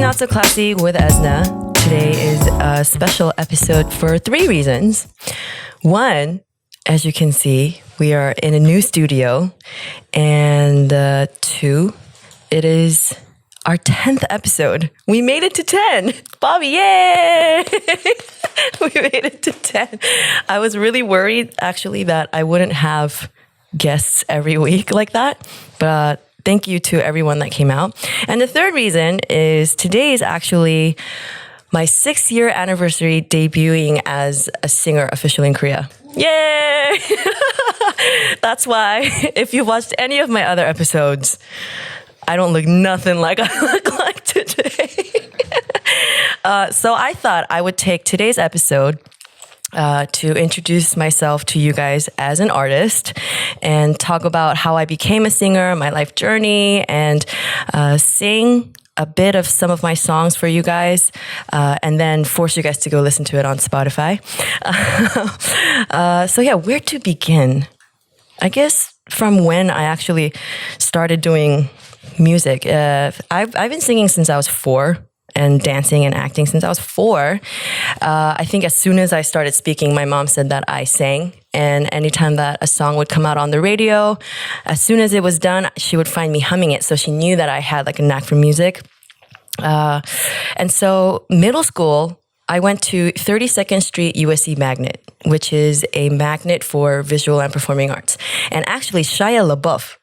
Not So Classy with eSNa. Today is a special episode for 3 reasons. 1, as you can see, we are in a new studio. And 2, it is our 10th episode. We made it to 10. Bobby, yay! We made it to 10. I was really worried, actually, that I wouldn't have guests every week like that. But thank you to everyone that came out. And the 3rd reason is today is actually my 6th-year anniversary debuting as a singer officially in Korea. Yay! That's why, if you watched any of my other episodes, I don't look nothing like I look like today. So I thought I would take today's episode to introduce myself to you guys as an artist and talk about how I became a singer, my life journey, and sing a bit of some of my songs for you guys, and then force you guys to go listen to it on Spotify. So yeah, where to begin? I guess from when I actually started doing music. I've been singing since I was 4. And dancing and acting since I was 4. I think as soon as I started speaking, my mom said that I sang. And anytime that a song would come out on the radio, as soon as it was done, she would find me humming it. So she knew that I had like a knack for music. And so middle school, I went to 32nd Street USC Magnet, which is a magnet for visual and performing arts. And actually, Shia LaBeouf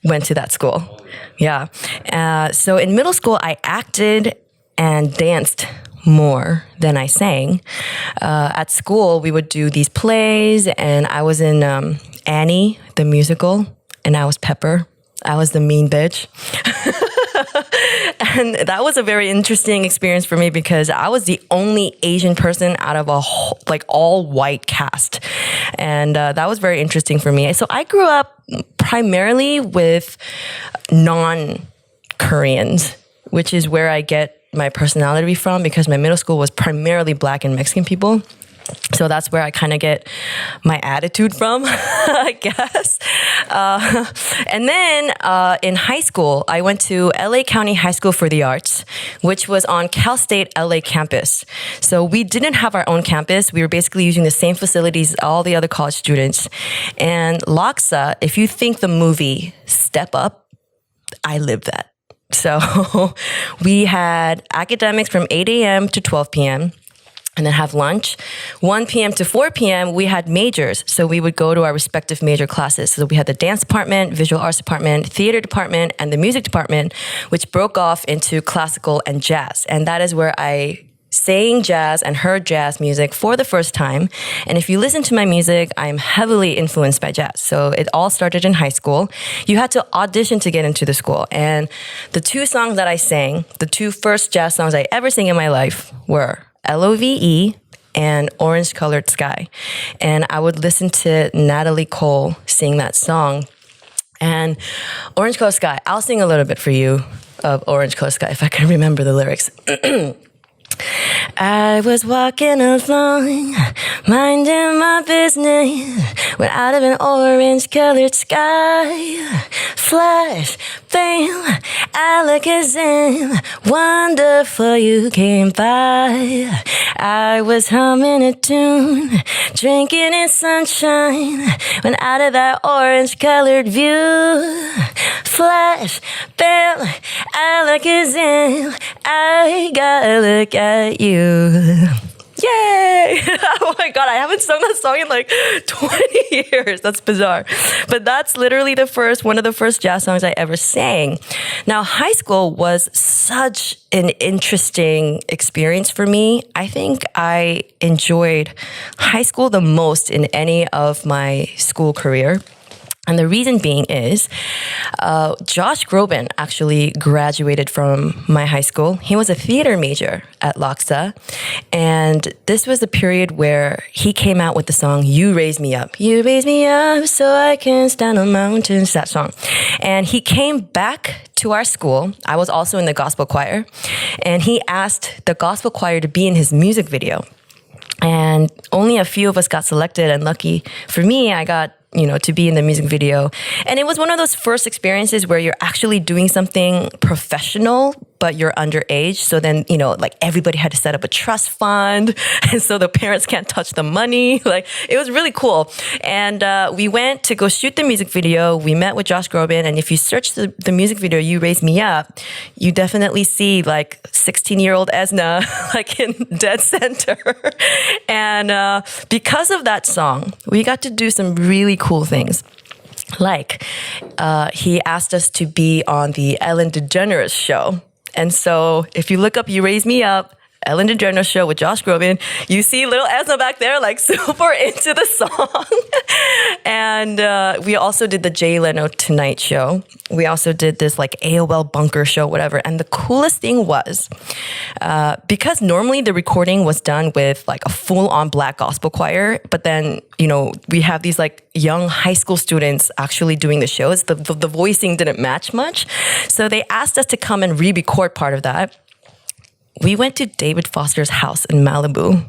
went to that school. Yeah. So in middle school, I acted and danced more than I sang. At school, we would do these plays, and I was in Annie, the musical, and I was Pepper. I was the mean bitch. And that was a very interesting experience for me because I was the only Asian person out of a whole, like all white cast. And that was very interesting for me. So I grew up primarily with non-Koreans, which is where I get my personality from because my middle school was primarily Black and Mexican people. So that's where I kind of get my attitude from, I guess. And then in high school, I went to LA County High School for the Arts, which was on Cal State LA campus. So we didn't have our own campus. We were basically using the same facilities as all the other college students. And Laksa, if you think the movie Step Up, I lived that. So we had academics from 8 a.m. to 12 p.m. and then have lunch. 1 p.m. to 4 p.m. we had majors. So we would go to our respective major classes. So we had the dance department, visual arts department, theater department, and the music department, which broke off into classical and jazz. And that is where I sang jazz and heard jazz music for the first time. And if you listen to my music, I'm heavily influenced by jazz. So it all started in high school. You had to audition to get into the school. And the 2 songs that I sang, the 2 first jazz songs I ever sang in my life were Love and Orange Colored Sky. And I would listen to Natalie Cole sing that song. And Orange Colored Sky, I'll sing a little bit for you of Orange Colored Sky if I can remember the lyrics. I was walking along, minding my business, when out of an orange-colored sky, flash, bam, alakazam, wonderful you came by. I was humming a tune, drinking in sunshine, when out of that orange-colored view, flash, bam, alakazam, I gotta look at you. Yay! Oh my God, I haven't sung that song in like 20 years. That's bizarre. But that's literally one of the first jazz songs I ever sang. Now, high school was such an interesting experience for me. I think I enjoyed high school the most in any of my school career. And the reason being is Josh Groban actually graduated from my high school. He was a theater major at Laksa. And this was the period where he came out with the song, You Raise Me Up. You raise me up so I can stand on mountains, that song. And he came back to our school. I was also in the gospel choir. And he asked the gospel choir to be in his music video. And only a few of us got selected. And lucky for me, I got to be in the music video. And it was one of those first experiences where you're actually doing something professional but you're underage. So then, like everybody had to set up a trust fund. And so the parents can't touch the money. Like it was really cool. And we went to go shoot the music video. We met with Josh Groban. And if you search the music video, You Raise Me Up, you definitely see like 16-year-old eSNa like in dead center. And because of that song, we got to do some really cool things. Like he asked us to be on the Ellen DeGeneres show. And so if you look up You Raise Me Up, Ellen DeGeneres show with Josh Groban, you see little eSNa back there like super into the song. And we also did the Jay Leno Tonight show. We also did this like AOL bunker show, whatever. And the coolest thing was, because normally the recording was done with like a full-on black gospel choir, but then, we have these like young high school students actually doing the shows. The voicing didn't match much. So they asked us to come and re-record part of that. We went to David Foster's house in Malibu.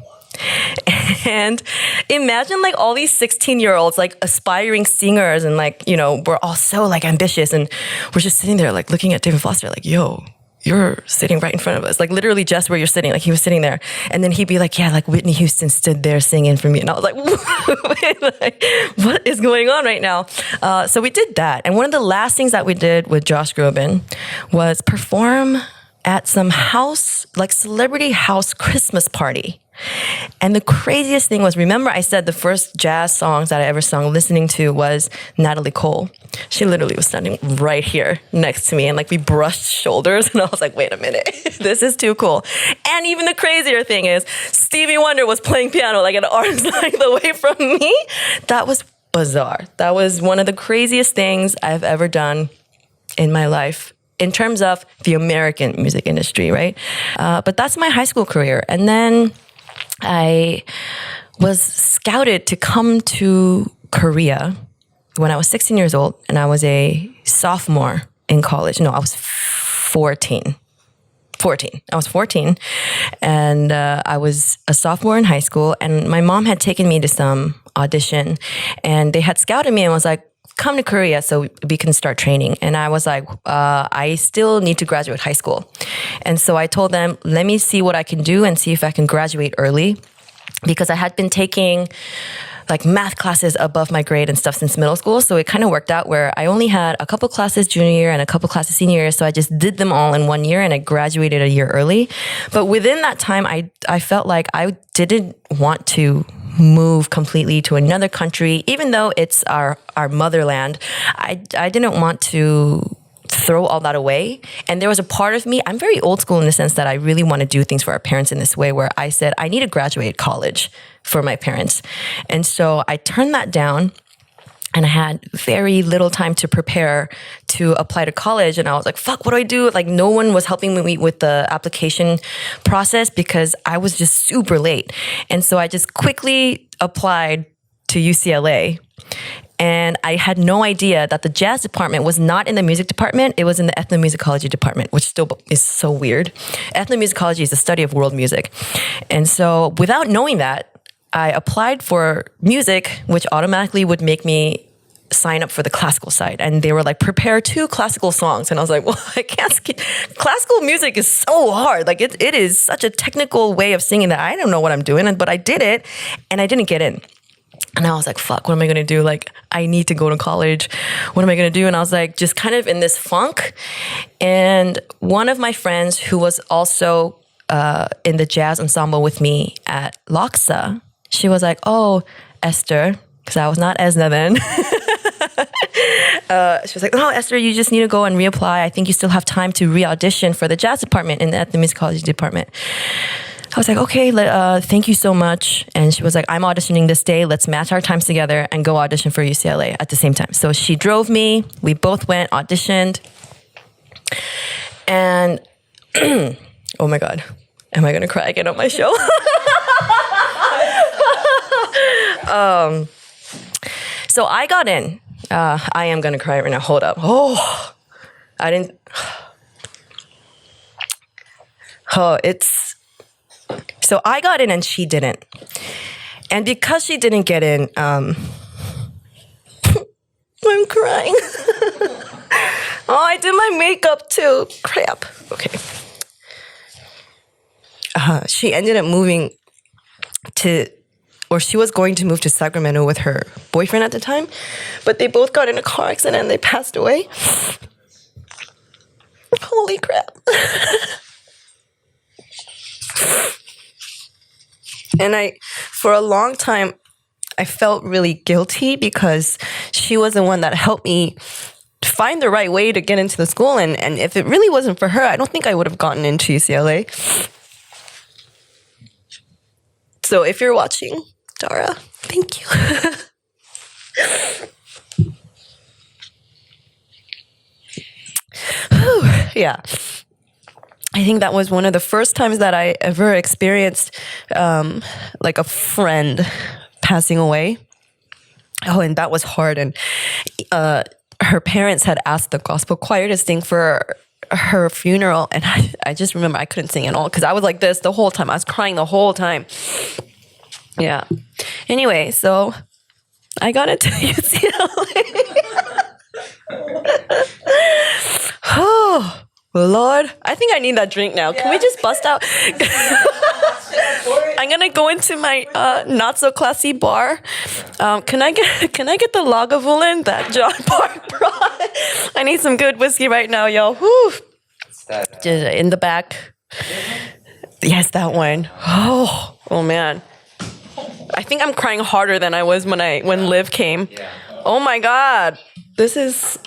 And imagine like all these 16-year-olds, like aspiring singers, and like, we're all so like ambitious, and we're just sitting there like looking at David Foster like, yo, you're sitting right in front of us, like literally just where you're sitting, like he was sitting there. And then he'd be like, yeah, like Whitney Houston stood there singing for me. And I was like, like what is going on right now? So we did that. And one of the last things that we did with Josh Groban was perform at some house, like celebrity house Christmas party. And the craziest thing was, remember I said the first jazz songs that I ever sung listening to was Natalie Cole. She literally was standing right here next to me, and like we brushed shoulders, and I was like, wait a minute, this is too cool. And even the crazier thing is Stevie Wonder was playing piano like an arm's length away from me. That was bizarre. That was one of the craziest things I've ever done in my life in terms of the American music industry, right? But that's my high school career. And then I was scouted to come to Korea when I was 16 years old, and I was a sophomore in college. No, I was 14. I was 14, and I was a sophomore in high school, and my mom had taken me to some audition, and they had scouted me and was like, come to Korea so we can start training. And I was like, I still need to graduate high school. And so I told them, let me see what I can do and see if I can graduate early, because I had been taking like math classes above my grade and stuff since middle school. So it kind of worked out where I only had a couple classes junior year and a couple classes senior year. So I just did them all in 1 year, and I graduated a year early. But within that time, I felt like I didn't want to move completely to another country, even though it's our motherland. I didn't want to throw all that away. And there was a part of me, I'm very old school in the sense that I really want to do things for our parents in this way, where I said, I need to graduate college for my parents. And so I turned that down, and I had very little time to prepare to apply to college. And I was like, fuck, what do I do? Like no one was helping me with the application process because I was just super late. And so I just quickly applied to UCLA. And I had no idea that the jazz department was not in the music department. It was in the ethnomusicology department, which still is so weird. Ethnomusicology is the study of world music. And so without knowing that, I applied for music, which automatically would make me sign up for the classical side. And they were like, prepare 2 classical songs. And I was like, well, I can't. Classical music is so hard. Like it is such a technical way of singing that I don't know what I'm doing. But I did it, and I didn't get in. And I was like, fuck, what am I going to do? Like, I need to go to college. What am I going to do? And I was like, just kind of in this funk. And one of my friends who was also in the jazz ensemble with me at Laksa, she was like, oh, Esther, because I was not eSNa then. She was like, oh, Esther, you just need to go and reapply. I think you still have time to re-audition for the jazz department in the ethnomusicology department. I was like, okay, thank you so much. And she was like, I'm auditioning this day. Let's match our times together and go audition for UCLA at the same time. So she drove me. We both went, auditioned. And, oh my God, am I going to cry again on my show? So I got in. I am going to cry right now. Hold up. Oh, I didn't. Oh, so I got in and she didn't. And because she didn't get in, I'm crying. Oh, I did my makeup too. Crap. Okay. she ended up moving to, or she was going to move to Sacramento with her boyfriend at the time, but they both got in a car accident and they passed away. Holy crap. And for a long time, I felt really guilty because she was the one that helped me find the right way to get into the school. And if it really wasn't for her, I don't think I would have gotten into UCLA. So if you're watching, Dara, thank you. Yeah. I think that was one of the first times that I ever experienced like a friend passing away. Oh, and that was hard. And her parents had asked the gospel choir to sing for her funeral. And I just remember I couldn't sing at all because I was like this the whole time. I was crying the whole time. Yeah. Anyway, so I got into UCLA. Oh, Lord. I think I need that drink now. Can we just bust out? I'm gonna go into my not so classy bar. Can I get the Lagavulin that John Park brought? I need some good whiskey right now, y'all. Whew. Just in the back. Yes, that one. Oh man. I think I'm crying harder than I was when Liv came. Oh my God. This is.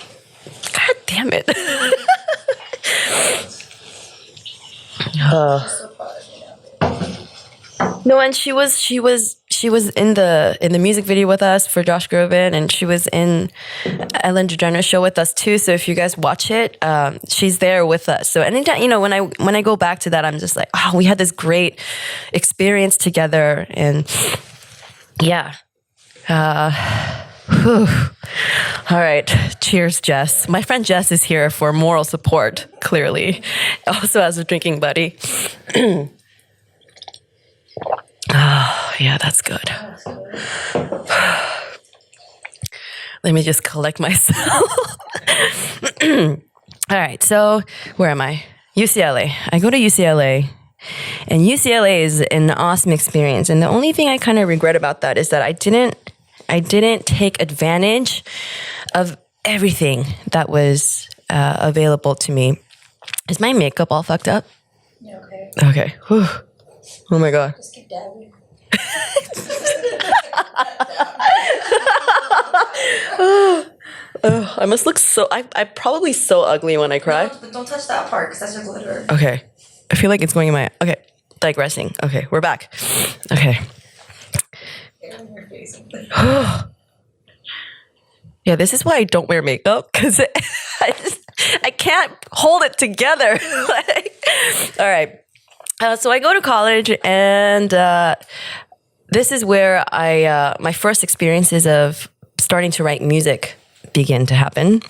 God damn it. No, and she was in the music video with us for Josh Groban, and she was in Ellen DeGeneres show with us too. So if you guys watch it, she's there with us. So anytime, when I go back to that, I'm just like, oh, we had this great experience together, and yeah. Whew. All right. Cheers, Jess. My friend Jess is here for moral support, clearly. Also as a drinking buddy. Oh, yeah, that's good. Let me just collect myself. All right. So where am I? UCLA. I go to UCLA. And UCLA is an awesome experience. And the only thing I kind of regret about that is that I didn't take advantage of everything that was available to me. Is my makeup all fucked up? Yeah, okay. Okay. Whew. Oh my God. Just keep dabbing. Oh, I must look so. I'm probably so ugly when I cry. No, don't touch that part because that's your glitter. Okay. I feel like it's going in my. Okay. Digressing. Okay. We're back. Okay. Yeah, this is why I don't wear makeup because I can't hold it together. All right. So I go to college, and this is where my first experiences of starting to write music begin to happen.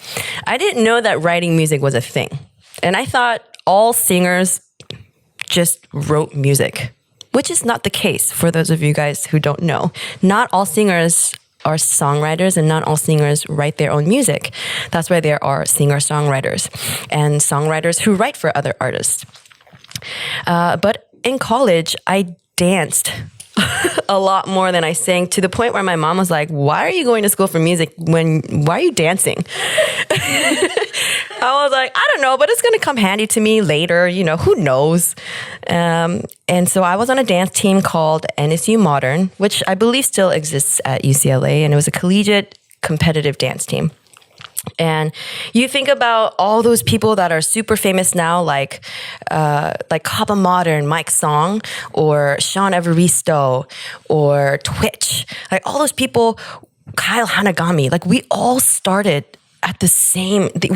I didn't know that writing music was a thing, and I thought all singers just wrote music, which is not the case for those of you guys who don't know. Not all singers are songwriters, and not all singers write their own music. That's why there are singer-songwriters and songwriters who write for other artists. But in college, I danced a lot more than I sang, to the point where my mom was like, why are you going to school for music why are you dancing? I was like, I don't know, but it's going to come handy to me later, who knows? And so I was on a dance team called NSU Modern, which I believe still exists at UCLA, and it was a collegiate competitive dance team. And you think about all those people that are super famous now, like Kaba Modern, Mike Song, or Sean Evaristo, or Twitch. Like all those people, Kyle Hanagami. Like we all started at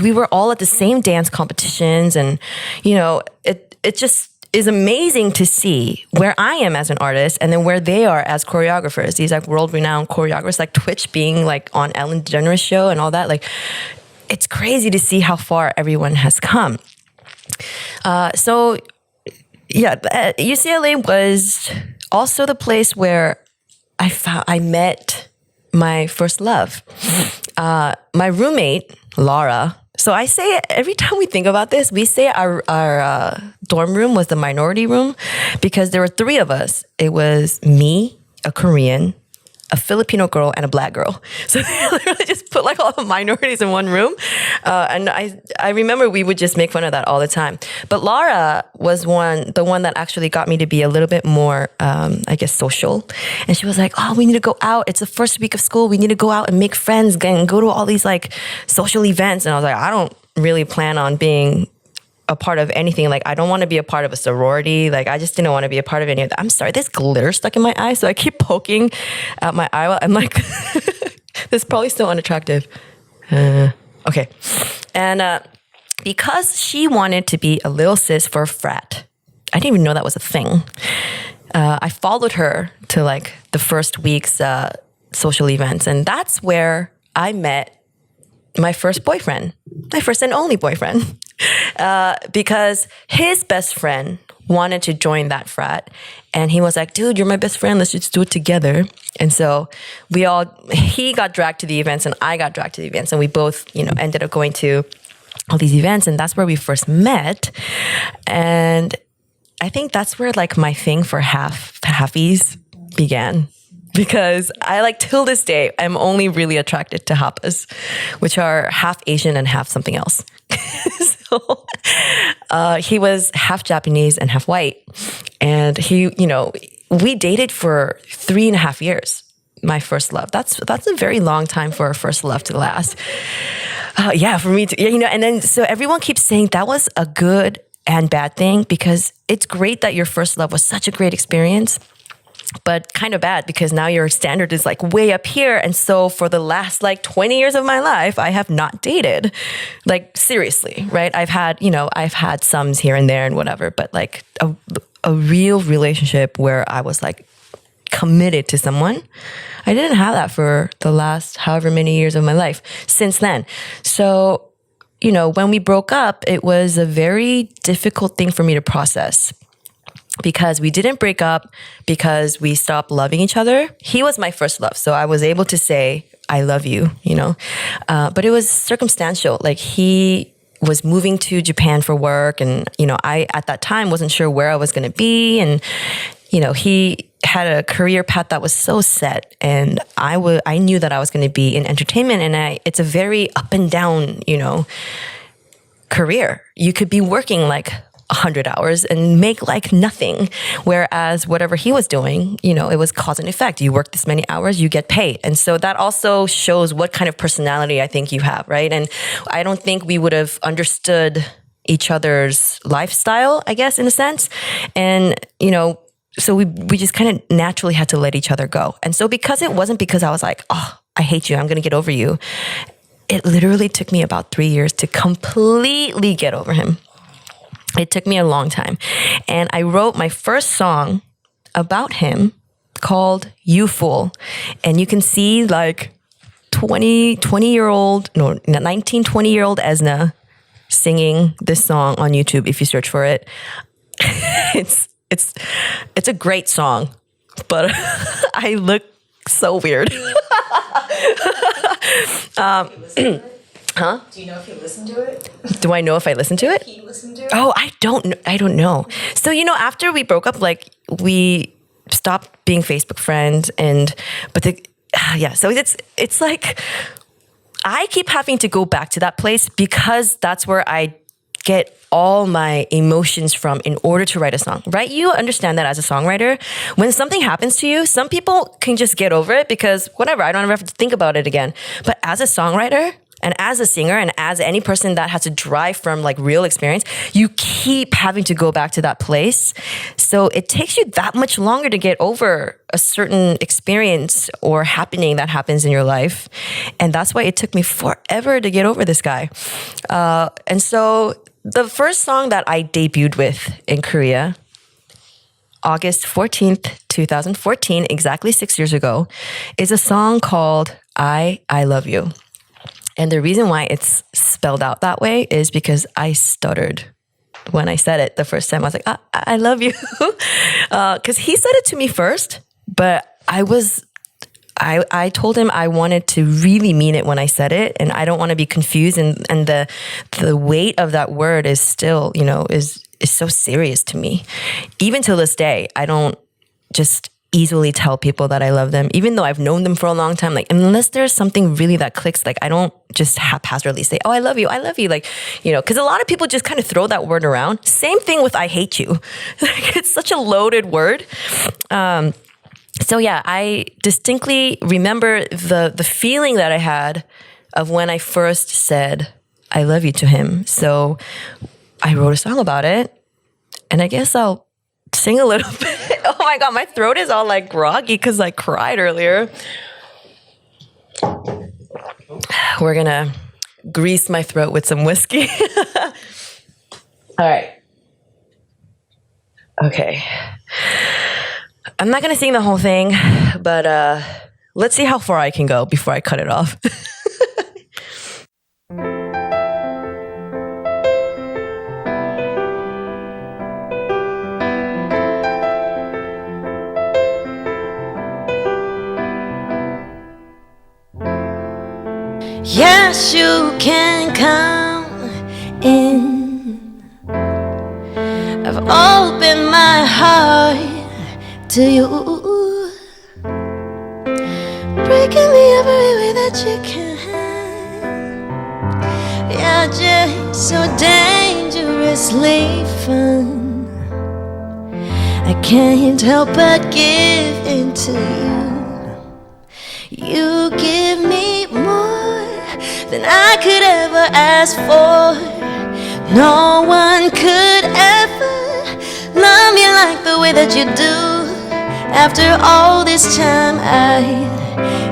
we were all at the same dance competitions, and it just is amazing to see where I am as an artist and then where they are as choreographers. These like world-renowned choreographers, like Twitch being like on Ellen DeGeneres show and all that. Like, it's crazy to see how far everyone has come. So UCLA was also the place where I met my first love. My roommate, Laura, So I say every time we think about this, we say our dorm room was the minority room because there were three of us. It was me, a Korean, a Filipino girl, and a black girl. So they literally just put like all the minorities in one room. And I remember we would just make fun of that all the time. But Laura was the one that actually got me to be a little bit more, I guess, social. And she was like, oh, we need to go out. It's the first week of school. We need to go out and make friends and go to all these like social events. And I was like, I don't really plan on being a part of anything. Like, I don't want to be a part of a sorority. Like, I just didn't want to be a part of any of that. I'm sorry, there's glitter stuck in my eye, so I keep poking at my eye. I'm like, this is probably still unattractive. Okay. And because she wanted to be a little sis for a frat, I didn't even know that was a thing. I followed her to like the first week's social events, and that's where I met my first boyfriend, my first and only boyfriend. Because his best friend wanted to join that frat. And he was like, dude, you're my best friend. Let's just do it together. And so he got dragged to the events and I got dragged to the events. And we both, ended up going to all these events. And that's where we first met. And I think that's where like my thing for halfies began. Because I like till this day, I'm only really attracted to hapas, which are half Asian and half something else. So he was half Japanese and half white. And we dated for 3.5 years, my first love. That's a very long time for a first love to last. Yeah, for me too. And then so everyone keeps saying that was a good and bad thing because it's great that your first love was such a great experience. But kind of bad because now your standard is like way up here. And so for the last like 20 years of my life, I have not dated. Like seriously, right? I've had sums here and there and whatever, but like a real relationship where I was like committed to someone, I didn't have that for the last however many years of my life since then. So, when we broke up, it was a very difficult thing for me to process. Because we didn't break up because we stopped loving each other. He was my first love, so I was able to say, I love you, But it was circumstantial. Like he was moving to Japan for work and, I, at that time, wasn't sure where I was going to be. And, he had a career path that was so set. And I knew that I was going to be in entertainment. And it's a very up and down, career. You could be working like 100 hours and make like nothing. Whereas whatever he was doing, it was cause and effect. You work this many hours, you get paid. And so that also shows what kind of personality I think you have, right? And I don't think we would have understood each other's lifestyle, I guess, in a sense. And, so we just kind of naturally had to let each other go. And so because it wasn't because I was like, oh, I hate you, I'm going to get over you. It literally took me about 3 years to completely get over him. It took me a long time. And I wrote my first song about him called You Fool. And you can see like 19, 20-year-old eSNa singing this song on YouTube if you search for it. It's a great song, but I look so weird. Huh? Do you know if you listened to it? Do I know if I listened to it? He listened to it? Oh, I don't know. So, after we broke up, like we stopped being Facebook friends so it's like I keep having to go back to that place because that's where I get all my emotions from in order to write a song, right? You understand that as a songwriter, when something happens to you, some people can just get over it because whatever, I don't ever have to think about it again. But as a songwriter, and as a singer and as any person that has to drive from like real experience, you keep having to go back to that place. So it takes you that much longer to get over a certain experience or happening that happens in your life. And that's why it took me forever to get over this guy. And so the first song that I debuted with in Korea, August 14th, 2014, exactly 6 years ago, is a song called I Love You. And the reason why it's spelled out that way is because I stuttered when I said it the first time. I was like, I love you. Because he said it to me first, but I was I told him I wanted to really mean it when I said it, and I don't want to be confused. And the weight of that word is still, is so serious to me. Even till this day, I don't just easily tell people that I love them, even though I've known them for a long time. Like, unless there's something really that clicks, like I don't just haphazardly say, "Oh, I love you," like, because a lot of people just kind of throw that word around. Same thing with "I hate you." Like, it's such a loaded word. So yeah, I distinctly remember the feeling that I had of when I first said "I love you" to him. So I wrote a song about it, and I guess I'll sing a little bit. Oh my God, my throat is all like groggy because I cried earlier. We're gonna grease my throat with some whiskey. All right. Okay. I'm not gonna sing the whole thing, but let's see how far I can go before I cut it off. Yes, you can come in. I've opened my heart to you, breaking me every way that you can. You're just so dangerously fun. I can't help but give into you. You give me more than I could ever ask for. No one could ever love me like the way that you do. After all this time, I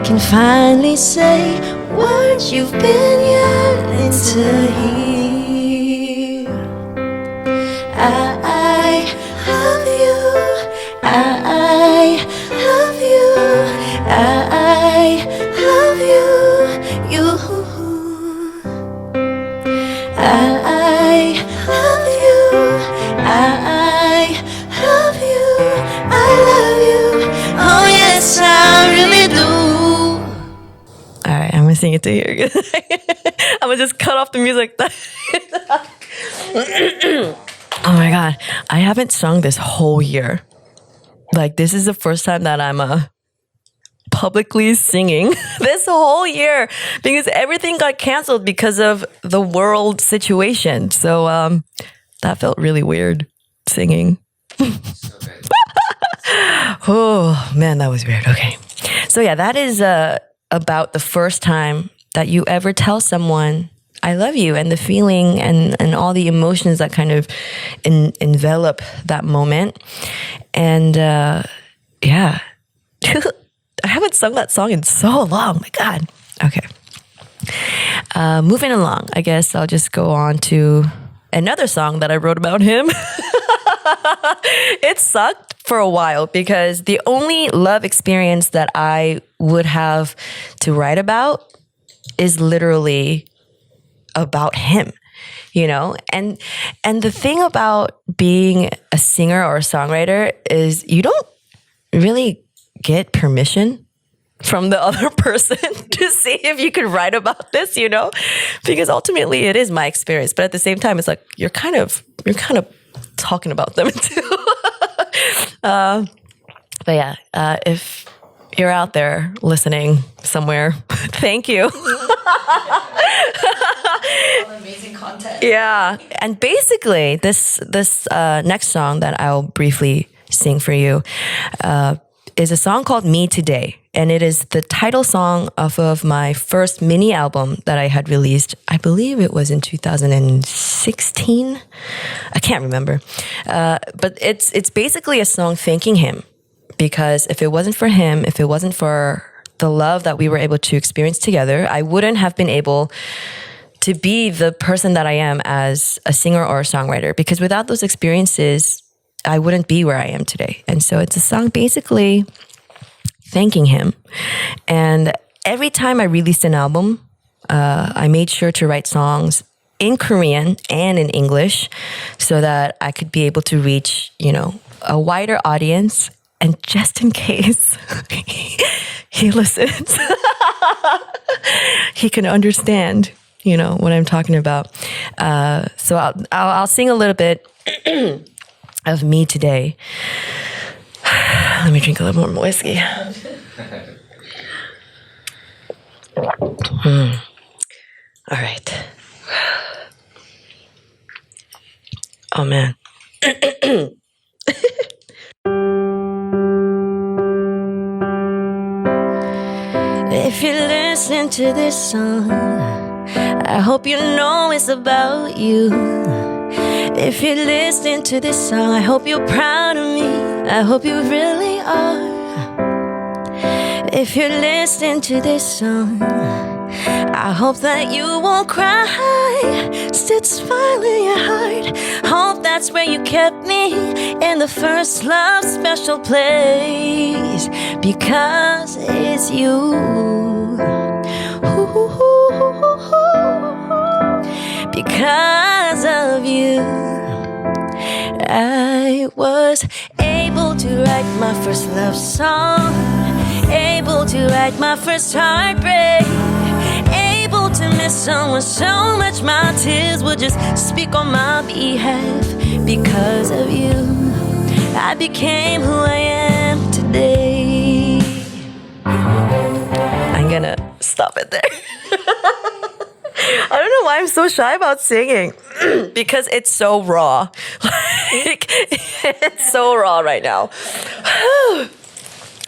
can finally say words you've been yearning to hear. I love you. I love you. I love you. You. I love you. I love you. I love you. Oh yes, I really do. All right, I'm gonna sing it to you. I'm gonna just cut off the music. Oh my God, I haven't sung this whole year. Like, this is the first time that I'm publicly singing this whole year, because everything got canceled because of the world situation. So that felt really weird singing. Oh man, that was weird. Okay. So yeah, that is about the first time that you ever tell someone I love you, and the feeling and all the emotions that kind of envelop that moment. And yeah. I haven't sung that song in so long. My God. Okay. Moving along, I guess I'll just go on to another song that I wrote about him. It sucked for a while because the only love experience that I would have to write about is literally about him, And the thing about being a singer or a songwriter is you don't really get permission from the other person to see if you could write about this, because ultimately it is my experience. But at the same time, it's like you're kind of talking about them too. But yeah, if you're out there listening somewhere, thank you. Amazing content. Yeah, and basically this next song that I'll briefly sing for you is a song called Me Today. And it is the title song off of my first mini album that I had released. I believe it was in 2016. I can't remember. But it's basically a song thanking him. Because if it wasn't for him, if it wasn't for the love that we were able to experience together, I wouldn't have been able to be the person that I am as a singer or a songwriter. Because without those experiences, I wouldn't be where I am today. And so it's a song basically thanking him. And every time I released an album, I made sure to write songs in Korean and in English so that I could be able to reach, a wider audience And just in case he listens, he can understand, what I'm talking about. So I'll sing a little bit of me today. Let me drink a little more whiskey. All right. Oh, man. If you're listening to this song, I hope you know it's about you. If you're listening to this song, I hope you're proud of me. I hope you really are. If you're listening to this song, I hope that you won't cry. Instead, smile in your heart. Hope that's where you kept me, in the first love special place, because it's you. Because of you, I was able to write my first love song, able to write my first heartbreak, able to miss someone so much my tears would just speak on my behalf. Because of you, I became who I am today. I'm gonna stop it there. I don't know why I'm so shy about singing. Because it's so raw. It's so raw right now.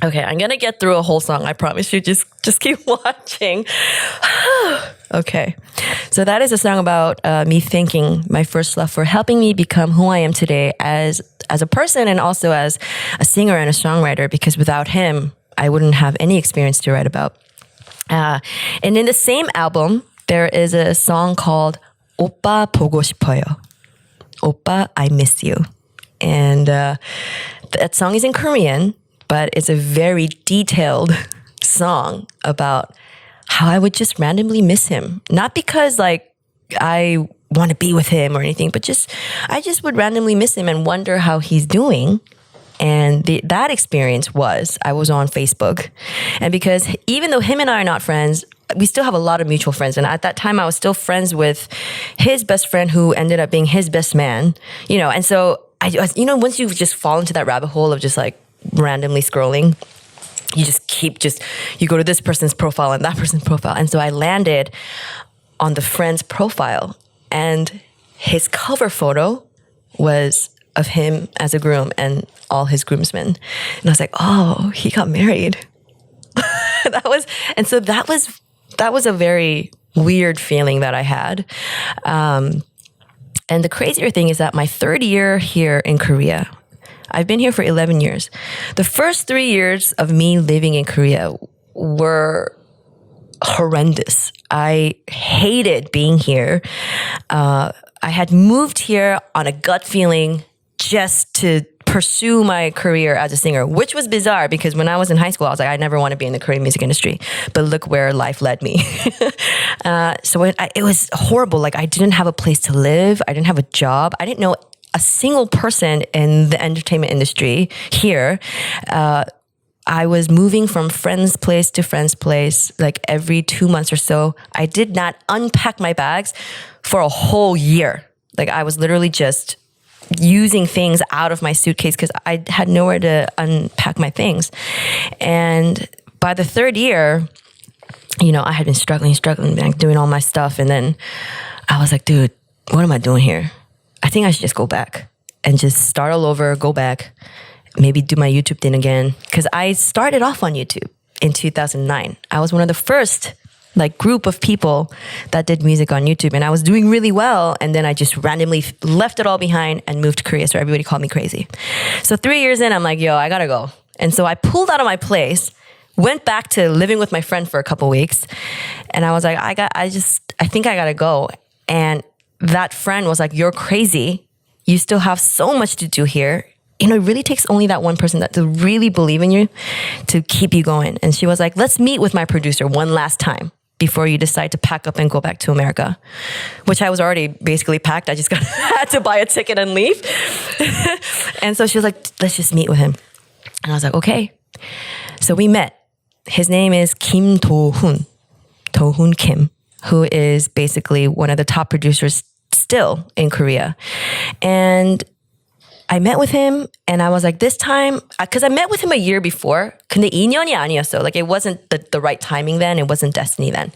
Okay, I'm gonna get through a whole song. I promise you. Just keep watching. Okay, so that is a song about me thanking my first love for helping me become who I am today as a person and also as a singer and a songwriter. Because without him, I wouldn't have any experience to write about. And in the same album, there is a song called 오빠 보고 싶어요. 오빠, I miss you. And that song is in Korean, but it's a very detailed song about how I would just randomly miss him. Not because I want to be with him or anything, but I just would randomly miss him and wonder how he's doing. And that experience was, I was on Facebook. And because even though him and I are not friends, we still have a lot of mutual friends. And at that time, I was still friends with his best friend who ended up being his best man. And so, once you just fall into that rabbit hole of just randomly scrolling, you just you go to this person's profile and that person's profile. And so I landed on the friend's profile, and his cover photo was of him as a groom and all his groomsmen. And I was like, oh, he got married. That was a very weird feeling that I had. And the crazier thing is that my third year here in Korea, I've been here for 11 years. The first 3 years of me living in Korea were horrendous. I hated being here. I had moved here on a gut feeling just to pursue my career as a singer, which was bizarre because when I was in high school, I was like, I never want to be in the Korean music industry. But look where life led me. So it was horrible. I didn't have a place to live. I didn't have a job. I didn't know a single person in the entertainment industry here. I was moving from friend's place to friend's place every 2 months or so. I did not unpack my bags for a whole year. I was literally just using things out of my suitcase because I had nowhere to unpack my things. And by the third year, I had been struggling, doing all my stuff. And then I was like, dude, what am I doing here? I think I should just go back and just start all over, go back, maybe do my YouTube thing again. Because I started off on YouTube in 2009. I was one of the first group of people that did music on YouTube, and I was doing really well. And then I just randomly left it all behind and moved to Korea. So everybody called me crazy. So 3 years in, I'm like, yo, I gotta go. And so I pulled out of my place, went back to living with my friend for a couple weeks. And I was like, I think I gotta go. And that friend was like, you're crazy. You still have so much to do here. It really takes only that one person to really believe in you to keep you going. And she was like, let's meet with my producer one last time before you decide to pack up and go back to America, which I was already basically packed. I just had to buy a ticket and leave. And so she was like, let's just meet with him. And I was like, okay. So we met. His name is Kim Donghun, Donghun Kim, who is basically one of the top producers still in Korea. And I met with him and I was like, this time, because I met with him a year before. 근데 인연이 아니었어. Like it wasn't the right timing then. It wasn't destiny then.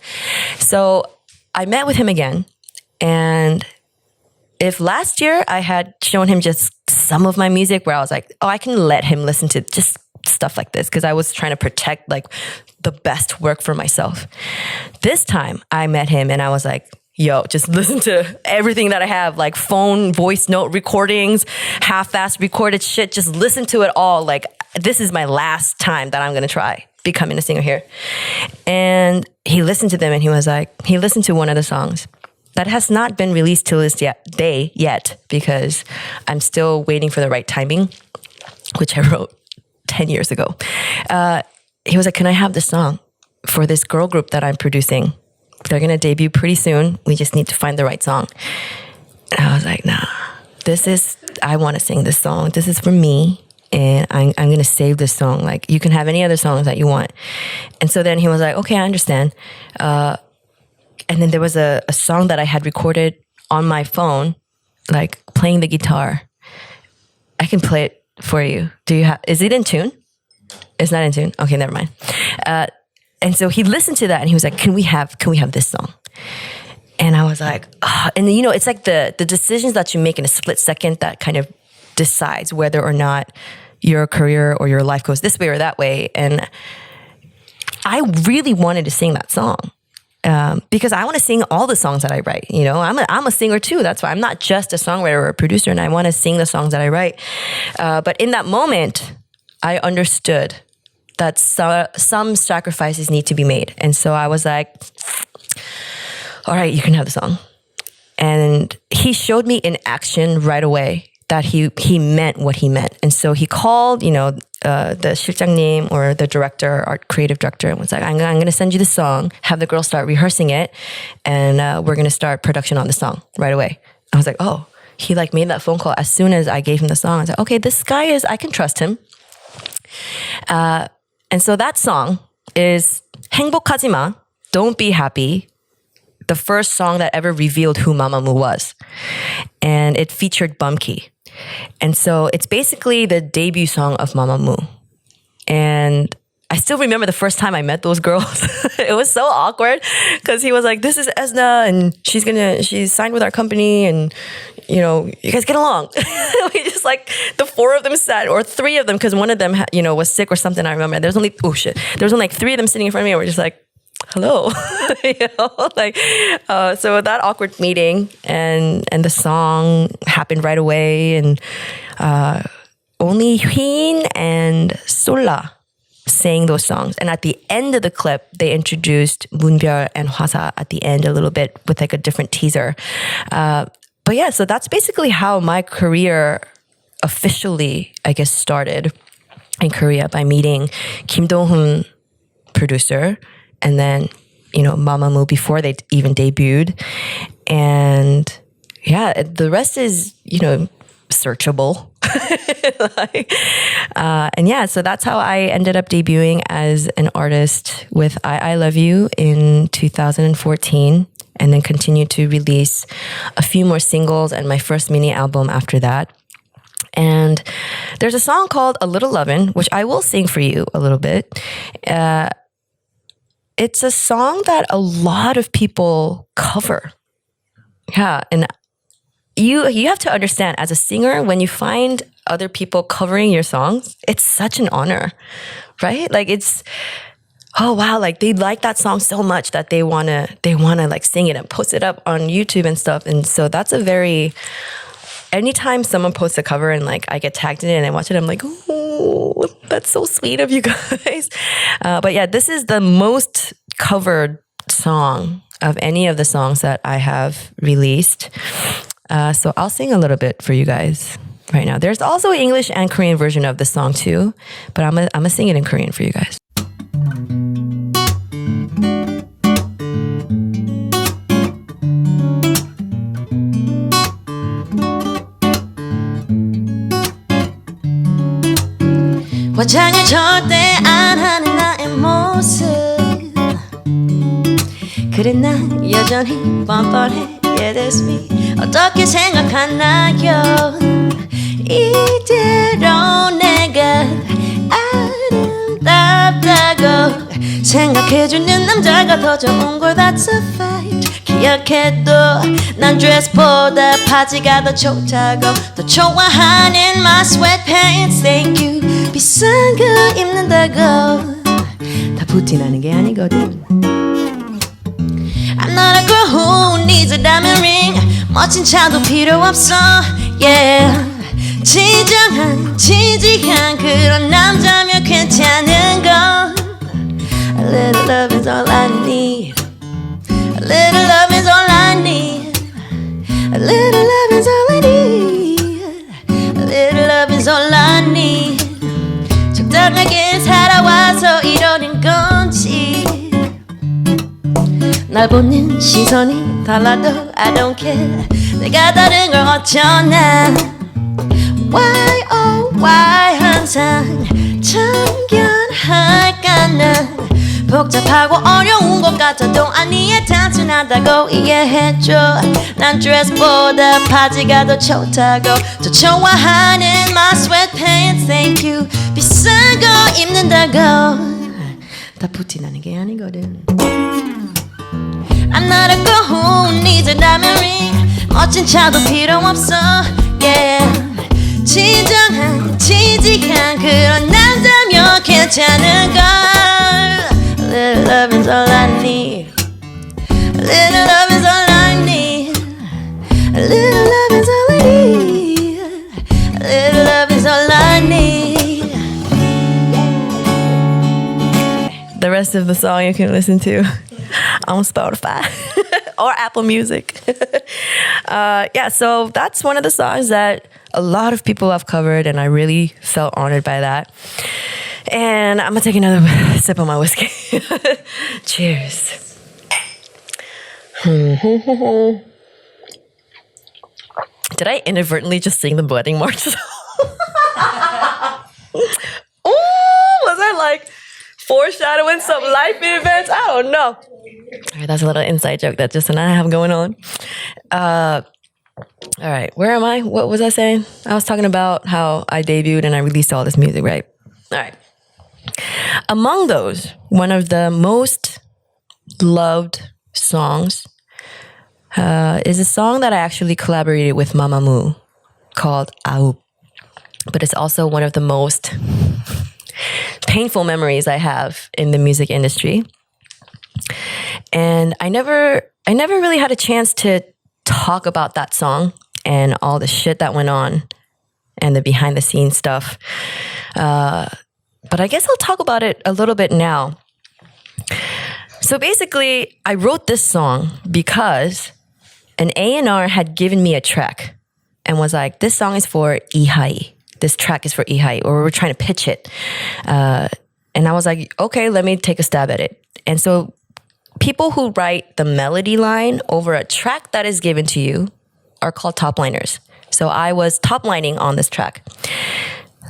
So I met with him again. And if last year I had shown him just some of my music where I was like, oh, I can let him listen to just stuff like this because I was trying to protect like the best work for myself. This time I met him and I was like, yo, just listen to everything that I have, like phone, voice note recordings, half-assed recorded shit. Just listen to it all. Like this is my last time that I'm going to try becoming a singer here. And he listened to them and he was like, he listened to one of the songs that has not been released till this day yet because I'm still waiting for the right timing, which I wrote 10 years ago. He was like, can I have this song for this girl group that I'm producing? They're going to debut pretty soon. We just need to find the right song. And I was like, nah, I want to sing this song. This is for me. And I'm going to save this song. Like, you can have any other songs that you want. And so then he was like, okay, I understand. And then there was a song that I had recorded on my phone, like playing the guitar. I can play it for you. Is it in tune? It's not in tune. Okay, never mind. And so he listened to that and he was like, can we have this song? And I was like, oh. And you know, it's like the decisions that you make in a split second that kind of decides whether or not your career or your life goes this way or that way. And I really wanted to sing that song. Because I want to sing all the songs that I write. You know, I'm a singer too. That's why I'm not just a songwriter or a producer, and I want to sing the songs that I write. But in that moment, I understood that some sacrifices need to be made. And so I was like, all right, you can have the song. And he showed me in action right away that he meant what he meant. And so he called, you know, the 실장님 or the director, art creative director, and was like, I'm going to send you the song, have the girls start rehearsing it, and we're going to start production on the song right away. I was like, oh, he like made that phone call as soon as I gave him the song. I was like, okay, this guy I can trust him. And so that song is 행복하지 마, Don't Be Happy, the first song that ever revealed who Mamamoo was. And it featured Bumkey. And so it's basically the debut song of Mamamoo. And I still remember the first time I met those girls. It was so awkward because he was like, this is eSNa and she's signed with our company and, you know, you guys get along. We just like, the four of them sat, or three of them, because one of them, you know, was sick or something. I remember there's only like three of them sitting in front of me and we're just like, hello. You know, like, so that awkward meeting and the song happened right away, and only Hyun and Sola sang those songs. And at the end of the clip, they introduced Moonbyul and Hwasa at the end a little bit with like a different teaser. But yeah, so that's basically how my career officially, I guess, started in Korea, by meeting Kim Donghun, producer, and then, you know, Mamamoo before they even debuted. And yeah, the rest is, you know, searchable. And yeah, so that's how I ended up debuting as an artist with I Love You in 2014, and then continued to release a few more singles and my first mini album after that. And there's a song called A Little Lovin', which I will sing for you a little bit. It's a song that a lot of people cover. Yeah, and you have to understand, as a singer, when you find other people covering your songs, it's such an honor, right? Like, it's, oh wow, like they like that song so much that they wanna like sing it and post it up on YouTube and stuff. And so that's anytime someone posts a cover and like I get tagged in it and I watch it, I'm like, oh, that's so sweet of you guys. But yeah, this is the most covered song of any of the songs that I have released. So I'll sing a little bit for you guys right now. There's also an English and Korean version of this song too, but I'm gonna sing it in Korean for you guys. 화장을 절대 안 하는 나의 모습 그래 난 여전히 뻔뻔해 Yeah that's me 어떻게 생각하나요 이대로 내가 아름답다고 생각해주는 남자가 더 좋은 걸 That's a fact 기억해도 난 드레스보다 바지가 더 좋다고 더 좋아하는 my sweatpants Thank you 비싼 거 입는다고 다 부티나는 게 아니거든 I'm not a girl who needs a diamond ring 멋진 차도 필요 없어 Yeah 진정한 진지한 그런 남자면 괜찮은 건 A little love is all I need A little love is all I need A little love is all I need A little love is all I need 적당하게 살아와서 이러는 건지 날 보는 시선이 달라도 I don't care 내가 다른 걸 어쩌나 Why oh why 항상 참견할까 난 복잡하고 어려운 것 같아도 아니야 단순하다고 이해해줘 난 드레스보다 바지가 더 좋다고 더 좋아하는 my sweatpants Thank you 비싼 거 입는다고 다 부티나는 게 아니거든 I'm not a girl who needs a diamond ring 멋진 차도 필요 없어 Yeah 진정한 진지한 그런 남자면 괜찮은 걸 A little love is all I need A little love is all I need A little love is all I need A little love is all I need The rest of the song you can listen to on Spotify or Apple Music. Yeah, so that's one of the songs that a lot of people have covered, and I really felt honored by that. And I'm gonna take another sip of my whiskey. Cheers. Did I inadvertently just sing the wedding march? Oh, was I like foreshadowing some life events? I don't know. All right, that's a little inside joke that Justin and I have going on. All right, where am I? What was I saying? I was talking about how I debuted and I released all this music, right? All right. Among those, one of the most loved songs is a song that I actually collaborated with Mamamoo called Aub. But it's also one of the most painful memories I have in the music industry. And I never really had a chance to talk about that song and all the shit that went on and the behind the scenes stuff. But I guess I'll talk about it a little bit now. So basically, I wrote this song because an A&R had given me a track and was like, this song is for Ihai. This track is for Ihai, or we're trying to pitch it. And I was like, okay, let me take a stab at it. And so people who write the melody line over a track that is given to you are called top liners. So I was top lining on this track.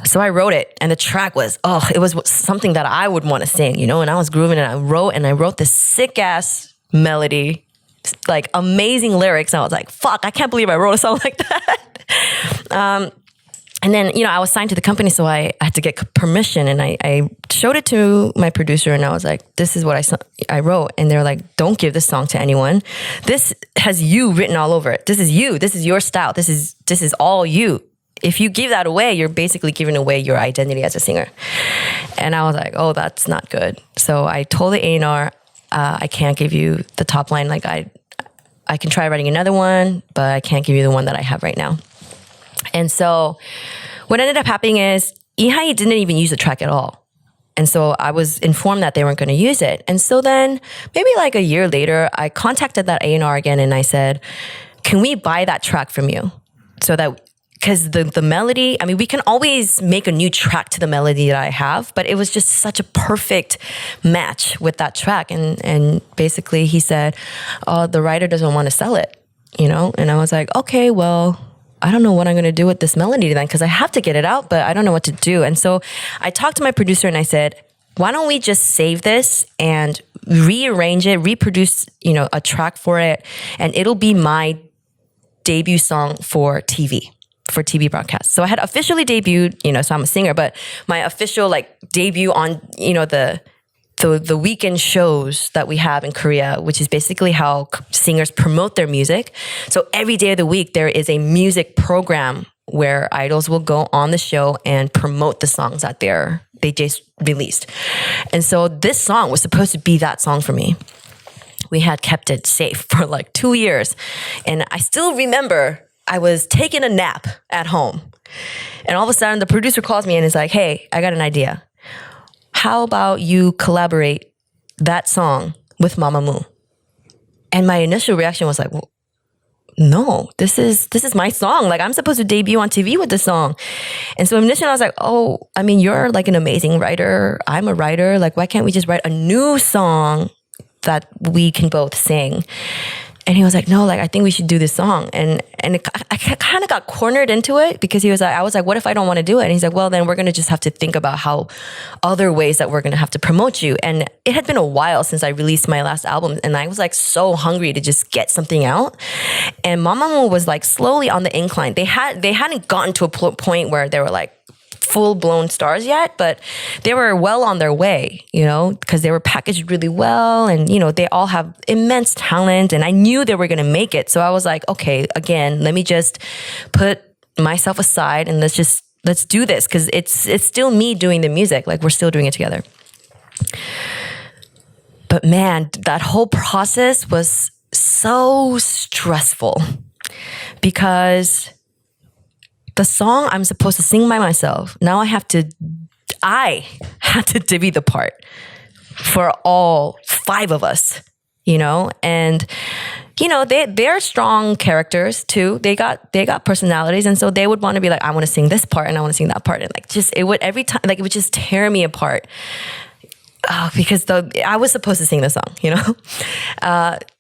So I wrote it, and the track was, it was something that I would want to sing, you know, and I was grooving, and I wrote this sick-ass melody, like amazing lyrics, and I was like, fuck, I can't believe I wrote a song like that. And then, you know, I was signed to the company, so I had to get permission, and I showed it to my producer, and I was like, this is what I wrote. And they're like, don't give this song to anyone. This has you written all over it. This is you. This is your style. This is all you. If you give that away, you're basically giving away your identity as a singer. And I was like, oh, that's not good. So I told the A&R, I can't give you the top line. Like, I can try writing another one, but I can't give you the one that I have right now. And so what ended up happening is Ihai didn't even use the track at all. And so I was informed that they weren't going to use it. And so then maybe like a year later, I contacted that A&R again, and I said, can we buy that track from you? So that, because the melody, I mean, we can always make a new track to the melody that I have, but it was just such a perfect match with that track. And basically he said, the writer doesn't want to sell it, you know? And I was like, okay, well, I don't know what I'm going to do with this melody then, because I have to get it out, but I don't know what to do. And so I talked to my producer and I said, why don't we just save this and rearrange it, reproduce, a track for it, and it'll be my debut song for TV broadcast. So I had officially debuted, so I'm a singer, but my official debut on, the weekend shows that we have in Korea, which is basically how singers promote their music. So every day of the week, there is a music program where idols will go on the show and promote the songs that they just released. And so this song was supposed to be that song for me. We had kept it safe for 2 years. And I still remember I was taking a nap at home. And all of a sudden the producer calls me and is like, hey, I got an idea. How about you collaborate that song with Mamamoo? And my initial reaction was like, well, no, this is my song. I'm supposed to debut on TV with this song. And so initially I was like, oh, I mean, you're an amazing writer. I'm a writer. Why can't we just write a new song that we can both sing? And he was like, no, I think we should do this song. And I kind of got cornered into it because I was like, what if I don't want to do it? And he's like, well, then we're going to just have to think about how other ways that we're going to have to promote you. And it had been a while since I released my last album. And I was so hungry to just get something out. And Mamamoo was slowly on the incline. They hadn't gotten to a point where they were full-blown stars yet, but they were well on their way, because they were packaged really well and, they all have immense talent and I knew they were going to make it. So I was like, okay, again, let me just put myself aside and let's do this because it's still me doing the music. We're still doing it together. But man, that whole process was so stressful because the song I'm supposed to sing by myself, now I had to divvy the part for all 5 of us, and, they're strong characters too. They got personalities. And so they would want to be I want to sing this part and I want to sing that part. And it would every time, it would just tear me apart. Because I was supposed to sing the song,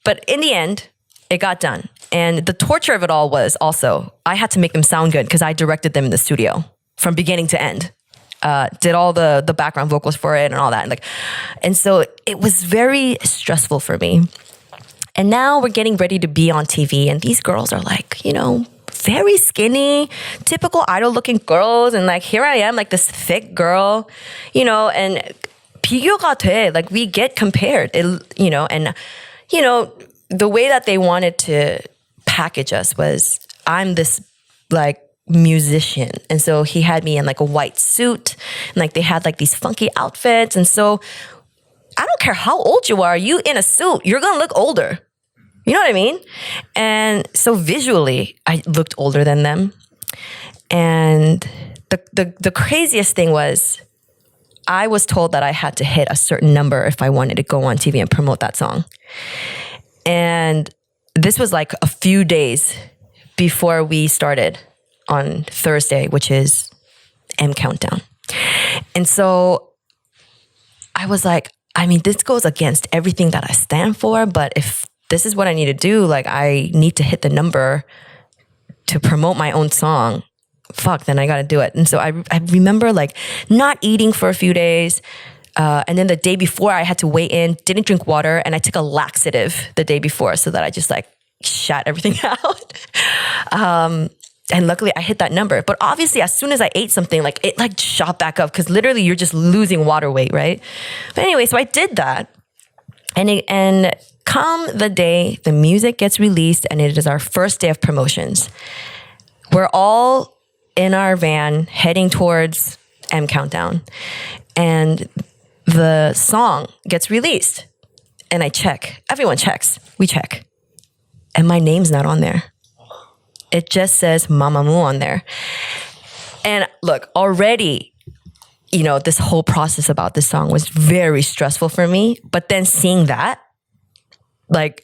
but in the end, it got done. And the torture of it all was also, I had to make them sound good because I directed them in the studio from beginning to end. Did all the background vocals for it and all that. And so it was very stressful for me. And now we're getting ready to be on TV and these girls are very skinny, typical idol looking girls. And here I am, this thick girl, and 비교가 돼. We get compared, the way that they wanted to package us was I'm this musician. And so he had me in a white suit and they had these funky outfits. And so I don't care how old you are, you in a suit, you're going to look older. You know what I mean? And so visually I looked older than them. And the craziest thing was I was told that I had to hit a certain number if I wanted to go on TV and promote that song. And this was a few days before we started on Thursday, which is M Countdown. And so I was this goes against everything that I stand for, but if this is what I need to do, I need to hit the number to promote my own song, then I got to do it. And so I remember not eating for a few days, and then the day before I had to weigh in, didn't drink water, and I took a laxative the day before so that I just shat everything out. And luckily I hit that number. But obviously as soon as I ate something, it shot back up because literally you're just losing water weight, right? But anyway, so I did that. And come the day the music gets released and it is our first day of promotions, we're all in our van heading towards M Countdown. And the song gets released and I check. Everyone checks. We check. And my name's not on there. It just says Mamamoo on there. And look, already, this whole process about this song was very stressful for me. But then seeing that, my